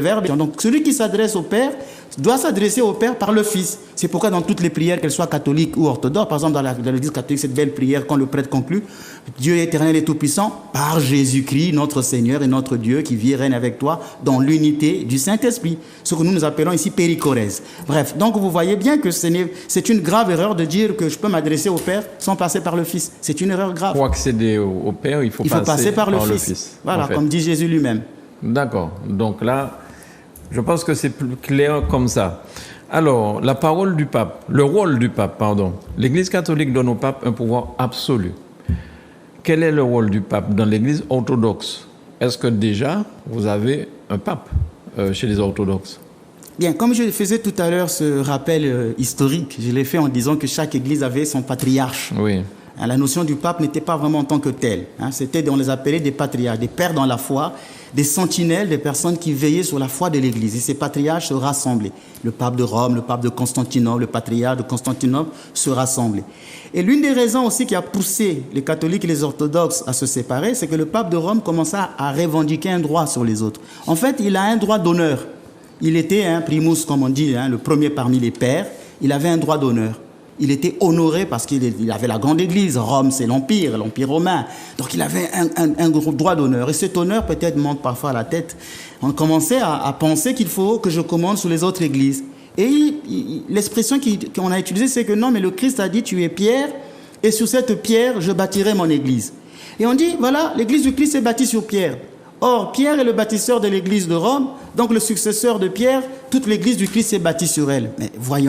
verbe. Donc celui qui s'adresse au Père doit s'adresser au Père par le Fils. C'est pourquoi dans toutes les prières, qu'elles soient catholiques ou orthodoxes, par exemple dans l'Église catholique, cette belle prière quand le prêtre conclut, Dieu éternel et tout-puissant, par Jésus-Christ, notre Seigneur et notre Dieu, qui vit et règne avec toi dans l'unité du Saint-Esprit. Ce que nous appelons ici périchorèse. Bref, donc vous voyez bien que c'est une grave erreur de dire que je peux m'adresser au Père sans passer par le Fils. C'est une erreur grave. Pour accéder au Père, il faut passer par le Fils. Voilà, en fait. Comme dit Jésus lui-même. D'accord. Donc là, je pense que c'est plus clair comme ça. Alors, la parole du pape, le rôle du pape, pardon. L'Église catholique donne au pape un pouvoir absolu. Quel est le rôle du pape dans l'Église orthodoxe? Est-ce que déjà, vous avez un pape chez les orthodoxes? Bien, comme je faisais tout à l'heure ce rappel historique, je l'ai fait en disant que chaque Église avait son patriarche. Oui. La notion du pape n'était pas vraiment en tant que telle. C'était, on les appelait des patriarches, des pères dans la foi, des sentinelles, des personnes qui veillaient sur la foi de l'Église. Et ces patriarches se rassemblaient. Le pape de Rome, le pape de Constantinople, le patriarche de Constantinople se rassemblaient. Et l'une des raisons aussi qui a poussé les catholiques et les orthodoxes à se séparer, c'est que le pape de Rome commença à revendiquer un droit sur les autres. En fait, il a un droit d'honneur. Il était primus, comme on dit, le premier parmi les pères. Il avait un droit d'honneur. Il était honoré parce qu'il avait la grande église. Rome, c'est l'empire romain. Donc il avait un gros droit d'honneur. Et cet honneur peut-être monte parfois à la tête. On commençait à penser qu'il faut que je commande sur les autres églises. Et l'expression qu'on a utilisée, c'est que non, mais le Christ a dit, tu es Pierre, et sur cette pierre, je bâtirai mon église. Et on dit, voilà, l'église du Christ est bâtie sur Pierre. Or, Pierre est le bâtisseur de l'église de Rome, donc le successeur de Pierre, toute l'église du Christ est bâtie sur elle. Mais voyons.